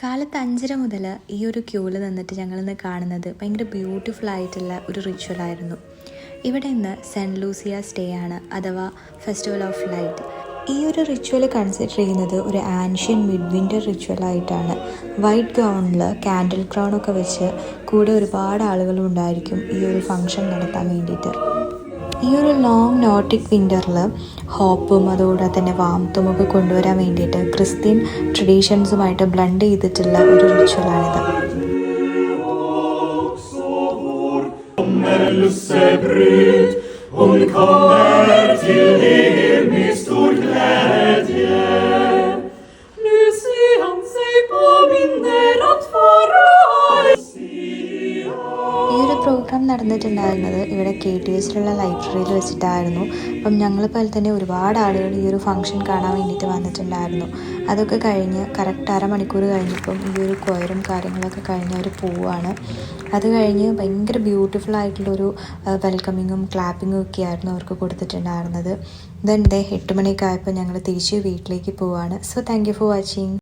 കാലത്ത് 5:30 മുതൽ ഈ ഒരു ക്യൂവിൽ നിന്നിട്ട് ഞങ്ങളിന്ന് കാണുന്നത് ഭയങ്കര ബ്യൂട്ടിഫുൾ ആയിട്ടുള്ള ഒരു റിച്വലായിരുന്നു. ഇവിടെ ഇന്ന് സെൻറ്റ് ലൂസിയാസ് ഡേ ആണ്, അഥവാ ഫെസ്റ്റിവൽ ഓഫ് ലൈറ്റ്. ഈ ഒരു റിച്വൽ കൺസിഡർ ചെയ്യുന്നത് ഒരു ആൻഷ്യൻ മിഡ് വിൻ്റർ റിച്വലായിട്ടാണ്. വൈറ്റ് ഗൗണിൽ കാൻഡിൽ ക്രൗണൊക്കെ വെച്ച് കൂടെ ഒരുപാട് ആളുകളും ഉണ്ടായിരിക്കും ഈ ഒരു ഫങ്ഷൻ നടത്താൻ വേണ്ടിയിട്ട്. ഈ ഒരു ലോങ് നോർഡിക് വിൻ്ററിൽ ഹോപ്പും അതുകൂടെ തന്നെ വാംത്തും ഒക്കെ കൊണ്ടുവരാൻ വേണ്ടിയിട്ട് ക്രിസ്ത്യൻ ട്രഡീഷൻസുമായിട്ട് ബ്ലണ്ട് ചെയ്തിട്ടുള്ള ഒരു റിച്വലാണിത്. പ്രോഗ്രാം നടന്നിട്ടുണ്ടായിരുന്നത് ഇവിടെ KTHലുള്ള ലൈബ്രറിയിൽ വെച്ചിട്ടായിരുന്നു. അപ്പം ഞങ്ങളെപ്പോലെ തന്നെ ഒരുപാട് ആളുകൾ ഈ ഒരു ഫംഗ്ഷൻ കാണാൻ വേണ്ടിയിട്ട് വന്നിട്ടുണ്ടായിരുന്നു. അതൊക്കെ കഴിഞ്ഞ് കറക്റ്റ് അരമണിക്കൂർ കഴിഞ്ഞപ്പം ഈ ഒരു കൊയറും കാര്യങ്ങളൊക്കെ കഴിഞ്ഞ് അവർ പോവുകയാണ്. അത് കഴിഞ്ഞ് ഭയങ്കര ബ്യൂട്ടിഫുൾ ആയിട്ടുള്ളൊരു വെൽക്കമിങ്ങും ക്ലാപ്പിങ്ങും ഒക്കെ ആയിരുന്നു അവർക്ക് കൊടുത്തിട്ടുണ്ടായിരുന്നത്. ദെൻ 8 മണിയൊക്കെ ആയപ്പോൾ ഞങ്ങൾ തിരിച്ച് വീട്ടിലേക്ക് പോവുകയാണ്. So thank you for watching.